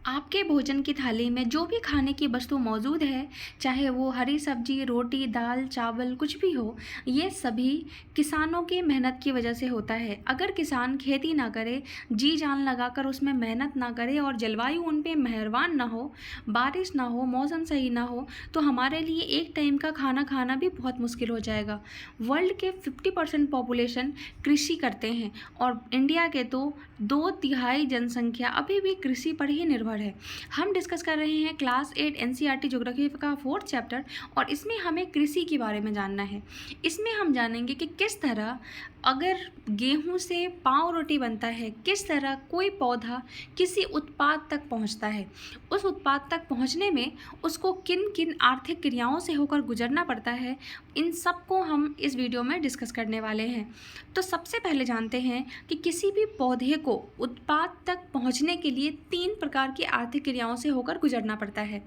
आपके भोजन की थाली में जो भी खाने की वस्तु मौजूद है, चाहे वो हरी सब्जी, रोटी, दाल, चावल कुछ भी हो, ये सभी किसानों की मेहनत की वजह से होता है। अगर किसान खेती ना करे, जी जान लगाकर उसमें मेहनत ना करे और जलवायु उन पे मेहरबान ना हो, बारिश ना हो, मौसम सही ना हो, तो हमारे लिए एक टाइम का खाना खाना भी बहुत मुश्किल हो जाएगा। वर्ल्ड के 50% पॉपुलेशन कृषि करते हैं और इंडिया के तो 2/3 जनसंख्या अभी भी कृषि पर ही निर्भर है। हम डिस्कस कर रहे हैं क्लास 8 एनसीईआरटी ज्योग्राफी का 4th चैप्टर और इसमें हमें कृषि के बारे में जानना है। इसमें हम जानेंगे कि किस तरह अगर गेहूं से पाव रोटी बनता है, किस तरह कोई पौधा किसी उत्पाद तक पहुंचता है, उस उत्पाद तक पहुंचने में उसको किन किन आर्थिक क्रियाओं से होकर गुजरना पड़ता है, इन सब को हम इस वीडियो में डिस्कस करने वाले हैं। तो सबसे पहले जानते हैं कि किसी भी पौधे को उत्पाद तक पहुंचने के लिए 3 प्रकार की आर्थिक क्रियाओं से होकर गुजरना पड़ता है।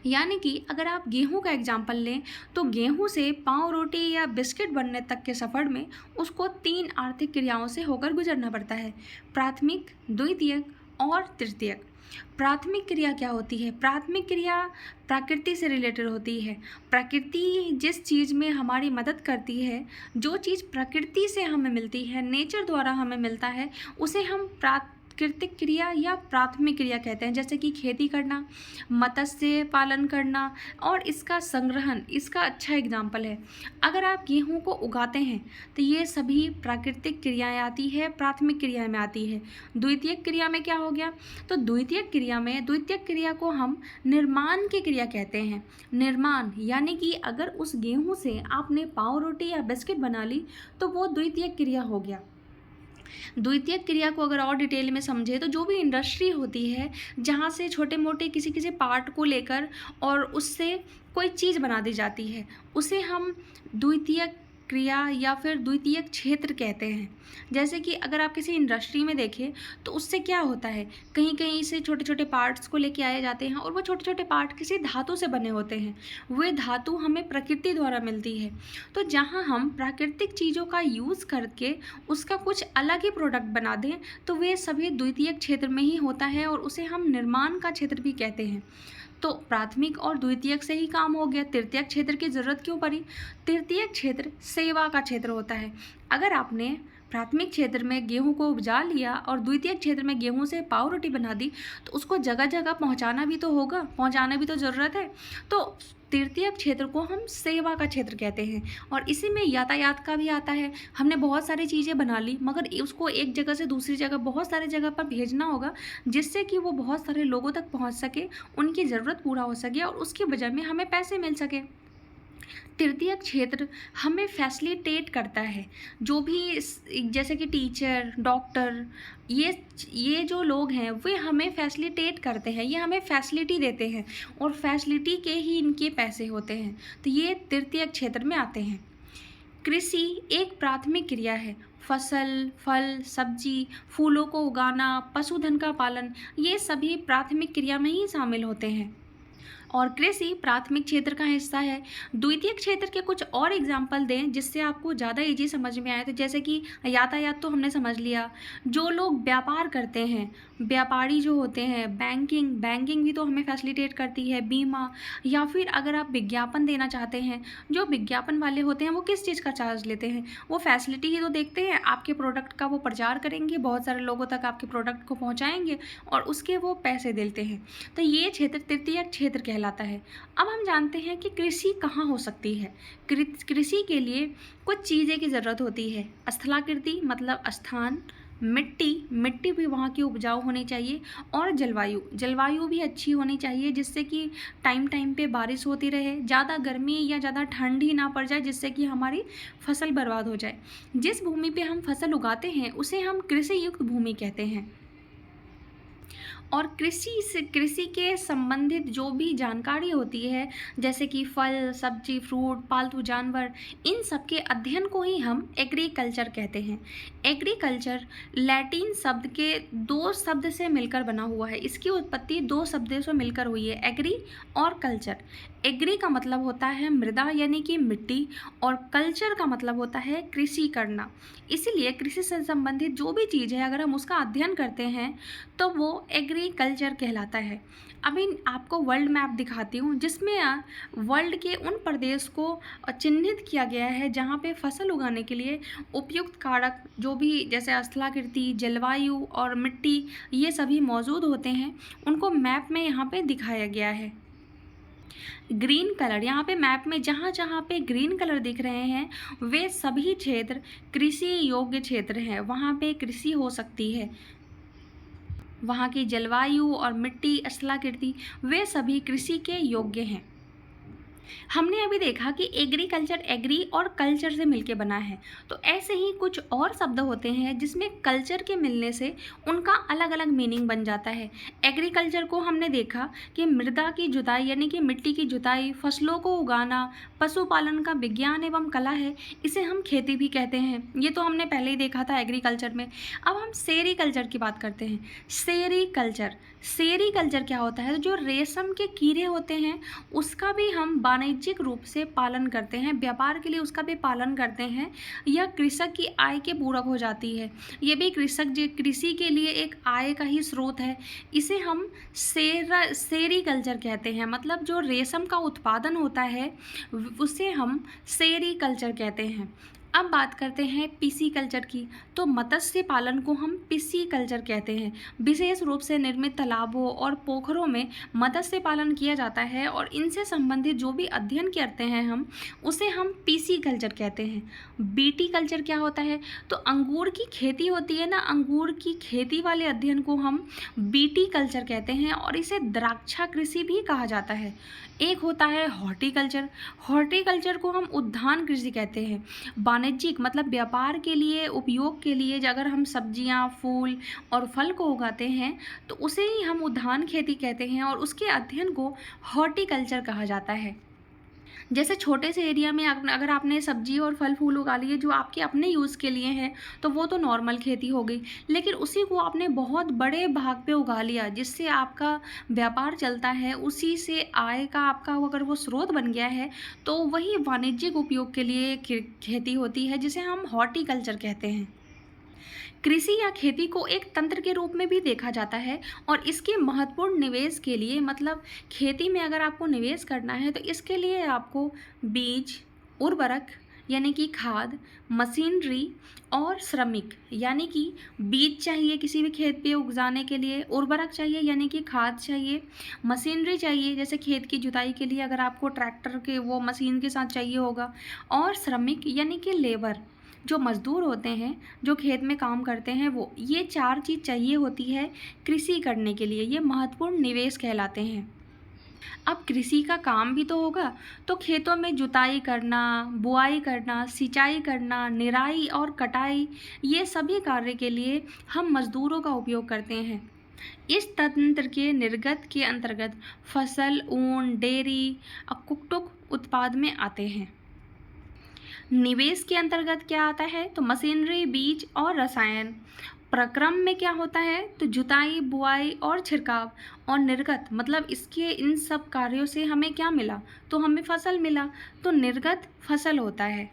यानी कि अगर आप गेहूं का एग्जाम्पल लें तो गेहूं से पाव रोटी या बिस्किट बनने तक के सफ़र में उसको 3 आर्थिक क्रियाओं से होकर गुजरना पड़ता है: प्राथमिक, द्वितीयक और तृतीयक। प्राथमिक क्रिया क्या होती है? प्राथमिक क्रिया प्रकृति से रिलेटेड होती है। प्रकृति जिस चीज़ में हमारी मदद करती है, जो चीज़ प्रकृति से हमें मिलती है, नेचर द्वारा हमें मिलता है, उसे हम प्राकृतिक क्रिया या प्राथमिक क्रिया कहते हैं। जैसे कि खेती करना, मत्स्य पालन करना और इसका संग्रहण, इसका अच्छा एग्जाम्पल है। अगर आप गेहूं को उगाते हैं तो ये सभी प्राकृतिक क्रियाएं आती है, प्राथमिक क्रिया में आती है। द्वितीयक क्रिया में क्या हो गया? तो द्वितीयक क्रिया को हम निर्माण की क्रिया कहते हैं। निर्माण यानी कि अगर उस गेहूं से आपने पाव रोटी या बिस्किट बना ली तो वो द्वितीयक क्रिया हो गया। द्वितीयक क्रिया को अगर और डिटेल में समझे तो जो भी इंडस्ट्री होती है, जहाँ से छोटे मोटे किसी किसी पार्ट को लेकर और उससे कोई चीज़ बना दी जाती है, उसे हम द्वितीयक क्रिया या फिर द्वितीयक क्षेत्र कहते हैं। जैसे कि अगर आप किसी इंडस्ट्री में देखें तो उससे क्या होता है, कहीं कहीं से छोटे छोटे पार्ट्स को लेके आए जाते हैं और वो छोटे छोटे पार्ट किसी धातु से बने होते हैं। वे धातु हमें प्रकृति द्वारा मिलती है। तो जहाँ हम प्राकृतिक चीज़ों का यूज़ करके उसका कुछ अलग ही प्रोडक्ट बना दें तो वे सभी द्वितीयक क्षेत्र में ही होता है और उसे हम निर्माण का क्षेत्र भी कहते हैं। तो प्राथमिक और द्वितीयक से ही काम हो गया। तृतीयक क्षेत्र की ज़रूरत क्यों पड़ी? तृतीयक क्षेत्र सेवा का क्षेत्र होता है। अगर आपने प्राथमिक क्षेत्र में गेहूं को उपजा लिया और द्वितीयक क्षेत्र में गेहूं से पाव रोटी बना दी तो उसको जगह जगह पहुंचाना भी तो होगा, पहुंचाना भी तो ज़रूरत है। तो तृतीयक क्षेत्र को हम सेवा का क्षेत्र कहते हैं और इसी में यातायात का भी आता है। हमने बहुत सारी चीज़ें बना ली मगर उसको एक जगह से दूसरी जगह, बहुत सारी जगह पर भेजना होगा जिससे कि वो बहुत सारे लोगों तक पहुंच सके, उनकी ज़रूरत पूरा हो सके और उसकी वजह में हमें पैसे मिल सके। तृतीयक क्षेत्र हमें फैसिलिटेट करता है। जो भी जैसे कि टीचर, डॉक्टर, ये जो लोग हैं वे हमें फैसिलिटेट करते हैं, ये हमें फैसिलिटी देते हैं और फैसिलिटी के ही इनके पैसे होते हैं। तो ये तृतीयक क्षेत्र में आते हैं। कृषि एक प्राथमिक क्रिया है। फसल, फल, सब्जी, फूलों को उगाना, पशुधन का पालन, ये सभी प्राथमिक क्रिया में ही शामिल होते हैं और कृषि प्राथमिक क्षेत्र का हिस्सा है। द्वितीयक क्षेत्र के कुछ और एग्जाम्पल दें जिससे आपको ज़्यादा इजी समझ में आए। तो जैसे कि यातायात तो हमने समझ लिया। जो लोग व्यापार करते हैं, व्यापारी जो होते हैं, बैंकिंग भी तो हमें फैसिलिटेट करती है। बीमा, या फिर अगर आप विज्ञापन देना चाहते हैं, जो विज्ञापन वाले होते हैं वो किस चीज़ का चार्ज लेते हैं? वो फैसिलिटी ही तो देखते हैं। आपके प्रोडक्ट का वो प्रचार करेंगे, बहुत सारे लोगों तक आपके प्रोडक्ट को पहुँचाएंगे और उसके वो पैसे देते हैं। तो ये क्षेत्र तृतीयक क्षेत्र कहलाता है। अब हम जानते हैं कि कृषि कहाँ हो सकती है। कृषि के लिए कुछ चीज़ें की ज़रूरत होती है। स्थलाकृति मतलब स्थान, मिट्टी भी वहाँ की उपजाऊ होनी चाहिए और जलवायु भी अच्छी होनी चाहिए जिससे कि टाइम पे बारिश होती रहे, ज़्यादा गर्मी या ज़्यादा ठंड ही ना पड़ जाए जिससे कि हमारी फसल बर्बाद हो जाए। जिस भूमि पे हम फसल उगाते हैं उसे हम कृषि युक्त भूमि कहते हैं। और कृषि के संबंधित जो भी जानकारी होती है, जैसे कि फल, सब्जी, फ्रूट, पालतू जानवर, इन सब के अध्ययन को ही हम एग्रीकल्चर कहते हैं। एग्रीकल्चर लैटिन शब्द के 2 शब्द से मिलकर बना हुआ है। इसकी उत्पत्ति 2 शब्दों से मिलकर हुई है, एग्री और कल्चर। एग्री का मतलब होता है मृदा यानी कि मिट्टी और कल्चर का मतलब होता है कृषि करना। इसीलिए कृषि से संबंधित जो भी चीज़ है अगर हम उसका अध्ययन करते हैं तो वो एग्रीकल्चर कहलाता है। अभी आपको वर्ल्ड मैप दिखाती हूँ, जिसमें वर्ल्ड के उन प्रदेश को चिन्हित किया गया है जहाँ पे फसल उगाने के लिए उपयुक्त कारक जो भी जैसे स्थलाकृति, जलवायु और मिट्टी ये सभी मौजूद होते हैं, उनको मैप में यहाँ पे दिखाया गया है। ग्रीन कलर यहाँ पे मैप में जहाँ जहाँ पे ग्रीन कलर दिख रहे हैं वे सभी क्षेत्र कृषि योग्य क्षेत्र हैं, वहाँ पे कृषि हो सकती है। वहाँ की जलवायु और मिट्टी, स्थलाकृति वे सभी कृषि के योग्य हैं। हमने अभी देखा कि एग्रीकल्चर एग्री और कल्चर से मिलके बना है, तो ऐसे ही कुछ और शब्द होते हैं जिसमें कल्चर के मिलने से उनका अलग अलग मीनिंग बन जाता है। एग्रीकल्चर को हमने देखा कि मृदा की जुताई यानी कि मिट्टी की जुताई, फसलों को उगाना, पशुपालन का विज्ञान एवं कला है, इसे हम खेती भी कहते हैं। ये तो हमने पहले ही देखा था एग्रीकल्चर में। अब हम सेरीकल्चर की बात करते हैं। सेरीकल्चर क्या होता है? जो रेशम के कीड़े होते हैं उसका भी हम वाणिज्यिक रूप से पालन करते हैं, व्यापार के लिए उसका भी पालन करते हैं। यह कृषक की आय के पूरक हो जाती है। ये भी कृषि के लिए एक आय का ही स्रोत है। इसे हम सेरीकल्चर कहते हैं, मतलब जो रेशम का उत्पादन होता है उसे हम सेरीकल्चर कहते हैं। अब बात करते हैं पिसीकल्चर की। तो मत्स्य पालन को हम पिसीकल्चर कहते हैं। विशेष रूप से निर्मित तालाबों और पोखरों में मत्स्य पालन किया जाता है और इनसे संबंधित जो भी अध्ययन करते हैं हम उसे हम पिसीकल्चर कहते हैं। बीटीकल्चर क्या होता है? तो अंगूर की खेती होती है ना, अंगूर की खेती वाले अध्ययन को हम बीटीकल्चर कहते हैं और इसे द्राक्षा कृषि भी कहा जाता है। एक होता है हॉर्टिकल्चर। हॉर्टिकल्चर को हम उद्यान कृषि कहते हैं। वाणिज्यिक मतलब व्यापार के लिए, उपयोग के लिए अगर हम सब्जियां, फूल और फल को उगाते हैं तो उसे ही हम उद्यान खेती कहते हैं और उसके अध्ययन को हॉर्टिकल्चर कहा जाता है। जैसे छोटे से एरिया में अगर आपने सब्जी और फल फूल उगा लिए जो आपके अपने यूज़ के लिए हैं तो वो तो नॉर्मल खेती हो गई, लेकिन उसी को आपने बहुत बड़े भाग पे उगा लिया जिससे आपका व्यापार चलता है, उसी से आय का आपका अगर वो स्रोत बन गया है तो वही वाणिज्यिक उपयोग के लिए खेती होती है, जिसे हम हॉर्टिकल्चर कहते हैं। कृषि या खेती को एक तंत्र के रूप में भी देखा जाता है और इसके महत्वपूर्ण निवेश के लिए, मतलब खेती में अगर आपको निवेश करना है तो इसके लिए आपको बीज, उर्वरक यानी कि खाद, मशीनरी और श्रमिक यानी कि बीज चाहिए किसी भी खेत पे उगाने के लिए, उर्वरक चाहिए यानी कि खाद चाहिए, मशीनरी चाहिए जैसे खेत की जुताई के लिए अगर आपको ट्रैक्टर के वो मशीन के साथ चाहिए होगा, और श्रमिक यानी कि लेबर जो मज़दूर होते हैं जो खेत में काम करते हैं वो, ये 4 चीज़ चाहिए होती है कृषि करने के लिए। ये महत्वपूर्ण निवेश कहलाते हैं। अब कृषि का काम भी तो होगा, तो खेतों में जुताई करना, बुआई करना, सिंचाई करना, निराई और कटाई, ये सभी कार्य के लिए हम मज़दूरों का उपयोग करते हैं। इस तंत्र के निर्गत के अंतर्गत फसल, ऊन, डेयरी, कुक्कुट उत्पाद में आते हैं। निवेश के अंतर्गत क्या आता है? तो मशीनरी, बीज और रसायन। प्रक्रम में क्या होता है? तो जुताई, बुआई और छिड़काव। और निर्गत मतलब इसके इन सब कार्यों से हमें क्या मिला? तो हमें फसल मिला, तो निर्गत फसल होता है।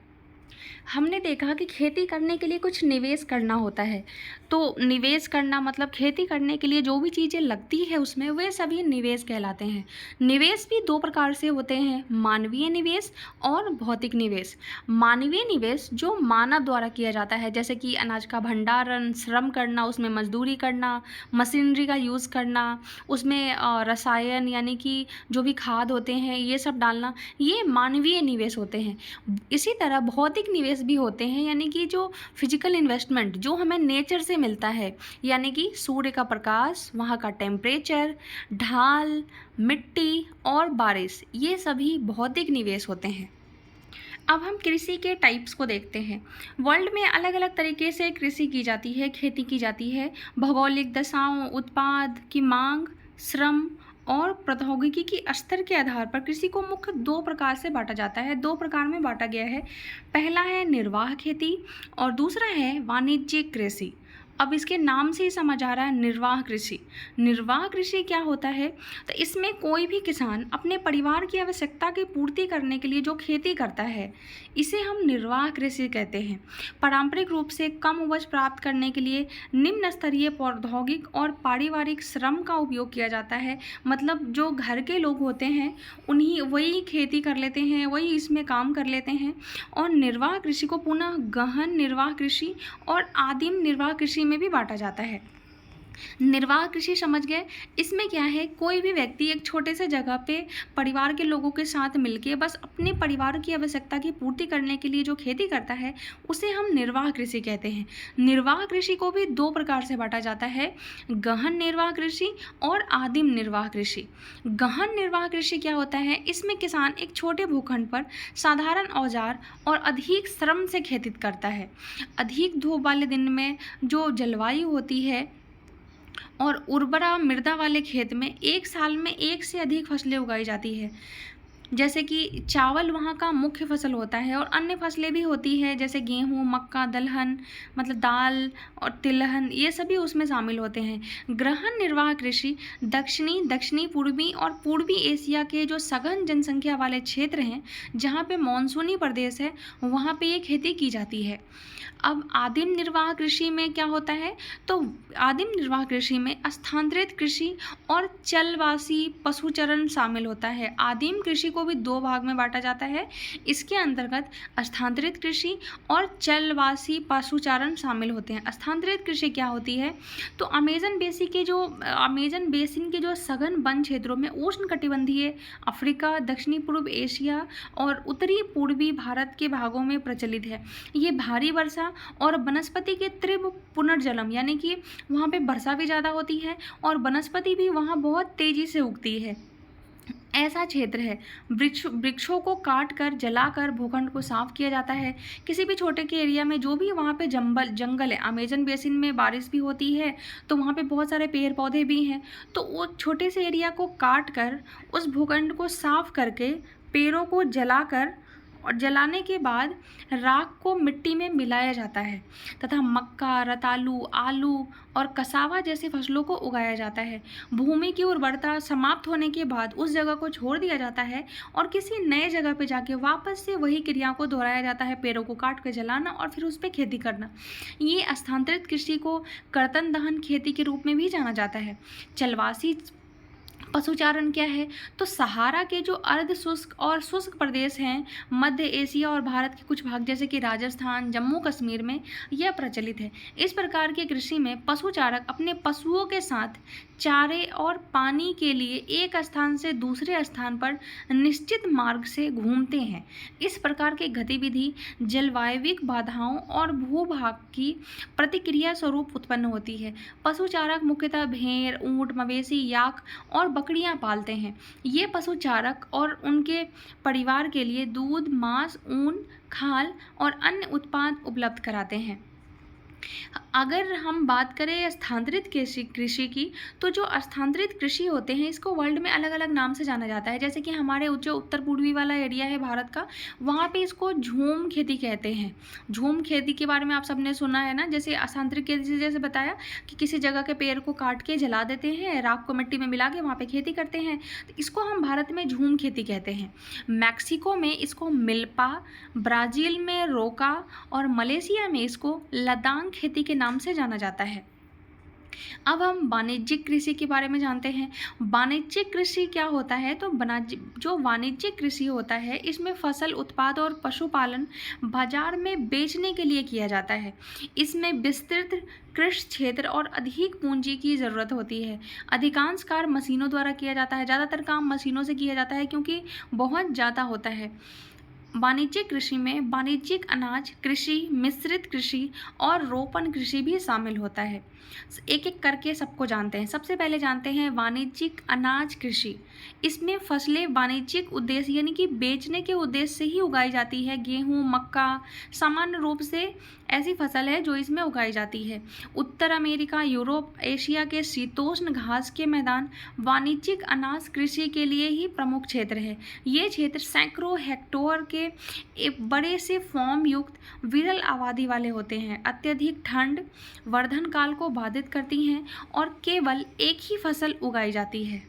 हमने देखा कि खेती करने के लिए कुछ निवेश करना होता है, तो निवेश करना मतलब खेती करने के लिए जो भी चीज़ें लगती है उसमें वे सभी निवेश कहलाते हैं। निवेश भी 2 प्रकार से होते हैं, मानवीय निवेश और भौतिक निवेश। मानवीय निवेश जो मानव द्वारा किया जाता है, जैसे कि अनाज का भंडारण, श्रम करना, उसमें मजदूरी करना, मशीनरी का यूज़ करना, उसमें रसायन यानी कि जो भी खाद होते हैं ये सब डालना, ये मानवीय निवेश होते हैं। इसी तरह भौतिक निवेश भी होते हैं, यानी कि जो फिजिकल इन्वेस्टमेंट जो हमें नेचर से मिलता है, यानी कि सूर्य का प्रकाश, वहाँ का टेम्परेचर, ढाल, मिट्टी और बारिश, ये सभी भौतिक निवेश होते हैं। अब हम कृषि के टाइप्स को देखते हैं। वर्ल्ड में अलग अलग तरीके से कृषि की जाती है, खेती की जाती है। भौगोलिक दशाओं, उत्पाद की मांग, श्रम और प्रौद्योगिकी की स्तर के आधार पर कृषि को मुख्य 2 प्रकार से बांटा जाता है, 2 प्रकार में बांटा गया है। पहला है निर्वाह खेती और दूसरा है वाणिज्यिक कृषि। अब इसके नाम से ही समझ आ रहा है निर्वाह कृषि। निर्वाह कृषि क्या होता है? तो इसमें कोई भी किसान अपने परिवार की आवश्यकता की पूर्ति करने के लिए जो खेती करता है, इसे हम निर्वाह कृषि कहते हैं। पारंपरिक रूप से कम उपज प्राप्त करने के लिए निम्न स्तरीय प्रौद्योगिक और पारिवारिक श्रम का उपयोग किया जाता है। मतलब जो घर के लोग होते हैं उन्हीं वही खेती कर लेते हैं, वही इसमें काम कर लेते हैं। और निर्वाह कृषि को पुनः गहन निर्वाह कृषि और आदिम निर्वाह कृषि में भी बांटा जाता है। निर्वाह कृषि समझ गए? इसमें क्या है, कोई भी व्यक्ति एक छोटे से जगह पे परिवार के लोगों के साथ मिलके बस अपने परिवार की आवश्यकता की पूर्ति करने के लिए जो खेती करता है उसे हम निर्वाह कृषि कहते हैं। निर्वाह कृषि को भी दो प्रकार से बांटा जाता है, गहन निर्वाह कृषि और आदिम निर्वाह कृषि। गहन निर्वाह कृषि क्या होता है? इसमें किसान एक छोटे भूखंड पर साधारण औजार और अधिक श्रम से खेती करता है। अधिक धूप वाले दिन में जो जलवायु होती है और उर्वरा मृदा वाले खेत में एक साल में एक से अधिक फसलें उगाई जाती है। जैसे कि चावल वहाँ का मुख्य फसल होता है और अन्य फसलें भी होती है, जैसे गेहूँ, मक्का, दलहन मतलब दाल और तिलहन, ये सभी उसमें शामिल होते हैं। गहन निर्वाह कृषि दक्षिणी पूर्वी और पूर्वी एशिया के जो सघन जनसंख्या वाले क्षेत्र हैं, जहाँ पे मानसूनी प्रदेश है, वहाँ पे ये खेती की जाती है। अब आदिम निर्वाह कृषि में क्या होता है? तो आदिम निर्वाह कृषि में स्थानांतरित कृषि और चलवासी पशुचरण शामिल होता है। आदिम कृषि को भी दो भाग में बांटा जाता है। इसके अंतर्गत स्थानांतरित कृषि और चलवासी पशुचारण शामिल होते हैं। स्थानांतरित कृषि क्या होती है? तो अमेजन बेसिन के जो सघन वन क्षेत्रों में उष्णकटिबंधीय अफ्रीका, दक्षिणी पूर्व एशिया और उत्तरी पूर्वी भारत के भागों में प्रचलित है। ये भारी वर्षा और वनस्पति के तीव्र पुनर्जनन, यानी कि वहाँ पे वर्षा भी ज़्यादा होती है और वनस्पति भी वहाँ बहुत तेज़ी से उगती है, ऐसा क्षेत्र है। वृक्षों को काट कर जलाकर भूखंड को साफ किया जाता है। किसी भी छोटे के एरिया में जो भी वहाँ पे जंगल है, अमेजन बेसिन में बारिश भी होती है तो वहाँ पे बहुत सारे पेड़ पौधे भी हैं, तो वो छोटे से एरिया को काट कर उस भूखंड को साफ करके पेड़ों को जलाकर और जलाने के बाद राख को मिट्टी में मिलाया जाता है तथा मक्का, रतालू, आलू और कसावा जैसे फसलों को उगाया जाता है। भूमि की उर्वरता समाप्त होने के बाद उस जगह को छोड़ दिया जाता है और किसी नए जगह पे जाके वापस से वही क्रिया को दोहराया जाता है, पेड़ों को काट कर जलाना और फिर उस पर खेती करना। ये स्थानांतरित कृषि को कर्तन दहन खेती के रूप में भी जाना जाता है। चलवासी पशुचारण क्या है? तो सहारा के जो अर्ध शुष्क और शुष्क प्रदेश हैं, मध्य एशिया और भारत के कुछ भाग जैसे कि राजस्थान, जम्मू कश्मीर में यह प्रचलित है। इस प्रकार के कृषि में पशुचारक अपने पशुओं के साथ चारे और पानी के लिए एक स्थान से दूसरे स्थान पर निश्चित मार्ग से घूमते हैं। इस प्रकार की गतिविधि जलवायविक बाधाओं और भूभाग की प्रतिक्रिया स्वरूप उत्पन्न होती है। पशुचारक मुख्यतः भेड़, ऊंट, मवेशी, याक और बकरियां पालते हैं। ये पशुचारक और उनके परिवार के लिए दूध, मांस, ऊन, खाल और अन्य उत्पाद उपलब्ध कराते हैं। अगर हम बात करें स्थानांतरित कृषि की, तो जो स्थानांतरित कृषि होते हैं इसको वर्ल्ड में अलग अलग नाम से जाना जाता है। जैसे कि हमारे जो उत्तर पूर्वी वाला एरिया है भारत का, वहाँ पे इसको झूम खेती कहते हैं। झूम खेती के बारे में आप सबने सुना है ना, जैसे स्थानांतरित खेती जैसे बताया कि किसी जगह के पेड़ को काट के जला देते हैं, राख को मिट्टी में मिला के वहाँ पर खेती करते हैं, तो इसको हम भारत में झूम खेती कहते हैं। मैक्सिको में इसको मिल्पा, ब्राज़ील में रोका और मलेशिया में इसको लदांग खेती के नाम से जाना जाता है। अब हम वाणिज्यिक कृषि के बारे में जानते हैं। वाणिज्यिक कृषि क्या होता है? तो जो वाणिज्यिक कृषि होता है इसमें फसल उत्पाद और पशुपालन बाजार में बेचने के लिए किया जाता है। इसमें विस्तृत कृषि क्षेत्र और अधिक पूंजी की ज़रूरत होती है। अधिकांश कार्य मशीनों द्वारा किया जाता है, ज़्यादातर काम मशीनों से किया जाता है क्योंकि बहुत ज़्यादा होता है। वाणिज्यिक कृषि में वाणिज्यिक अनाज कृषि, मिश्रित कृषि और रोपण कृषि भी शामिल होता है। एक एक करके सबको जानते हैं। सबसे पहले जानते हैं वाणिज्यिक अनाज कृषि। इसमें फसलें वाणिज्यिक उद्देश्य यानी कि बेचने के उद्देश्य से ही उगाई जाती है। गेहूँ, मक्का सामान्य रूप से ऐसी फसल है जो इसमें उगाई जाती है। उत्तर अमेरिका, यूरोप, एशिया के शीतोष्ण घास के मैदान वाणिज्यिक अनाज कृषि के लिए ही प्रमुख क्षेत्र है। ये क्षेत्र सैकड़ों हेक्टेयर के के एक बड़े से फॉर्म युक्त विरल आबादी वाले होते हैं, अत्यधिक ठंड वर्धन काल को बाधित करती हैं और केवल एक ही फसल उगाई जाती है।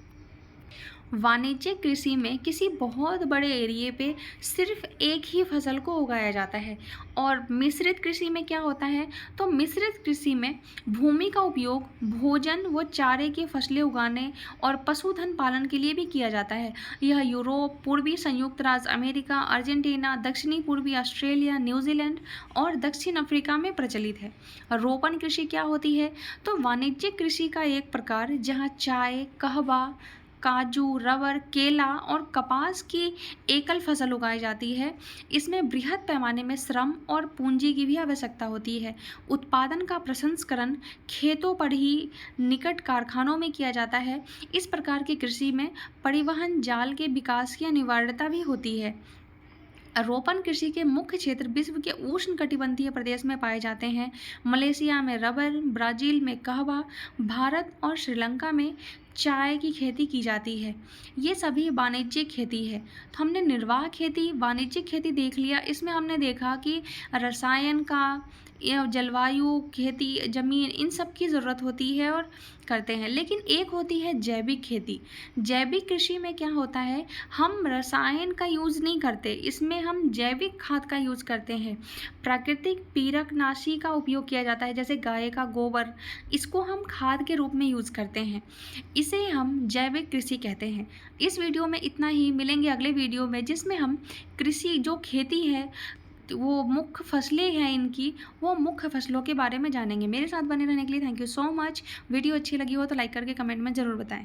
वाणिज्यिक कृषि में किसी बहुत बड़े एरिए पे सिर्फ एक ही फसल को उगाया जाता है। और मिश्रित कृषि में क्या होता है, तो मिश्रित कृषि में भूमि का उपयोग भोजन व चारे की फसलें उगाने और पशुधन पालन के लिए भी किया जाता है। यह यूरोप, पूर्वी संयुक्त राज्य अमेरिका, अर्जेंटीना, दक्षिणी पूर्वी ऑस्ट्रेलिया, न्यूजीलैंड और दक्षिण अफ्रीका में प्रचलित है। रोपण कृषि क्या होती है, तो वाणिज्यिक कृषि का एक प्रकार जहाँ चाय, कहवा, काजू, रबर, केला और कपास की एकल फसल उगाई जाती है। इसमें बृहद पैमाने में श्रम और पूंजी की भी आवश्यकता होती है। उत्पादन का प्रसंस्करण खेतों पर ही निकट कारखानों में किया जाता है। इस प्रकार की कृषि में परिवहन जाल के विकास की अनिवार्यता भी होती है। रोपण कृषि के मुख्य क्षेत्र विश्व के उष्णकटिबंधीय प्रदेश में पाए जाते हैं। मलेशिया में रबर, ब्राज़ील में कहवा, भारत और श्रीलंका में चाय की खेती की जाती है। ये सभी वाणिज्यिक खेती है। तो हमने निर्वाह खेती, वाणिज्यिक खेती देख लिया। इसमें हमने देखा कि रसायन का या जलवायु, खेती, ज़मीन, इन सब की ज़रूरत होती है और करते हैं। लेकिन एक होती है जैविक खेती। जैविक कृषि में क्या होता है, हम रसायन का यूज़ नहीं करते, इसमें हम जैविक खाद का यूज़ करते हैं। प्राकृतिक पीरकनाशी का उपयोग किया जाता है, जैसे गाय का गोबर, इसको हम खाद के रूप में यूज़ करते हैं। इसे हम जैविक कृषि कहते हैं। इस वीडियो में इतना ही, मिलेंगे अगले वीडियो में जिसमें हम कृषि जो खेती है, वो मुख्य फसलें हैं इनकी, वो मुख्य फसलों के बारे में जानेंगे। मेरे साथ बने रहने के लिए thank you so much. Video अच्छी लगी हो तो लाइक करके कमेंट में ज़रूर बताएं।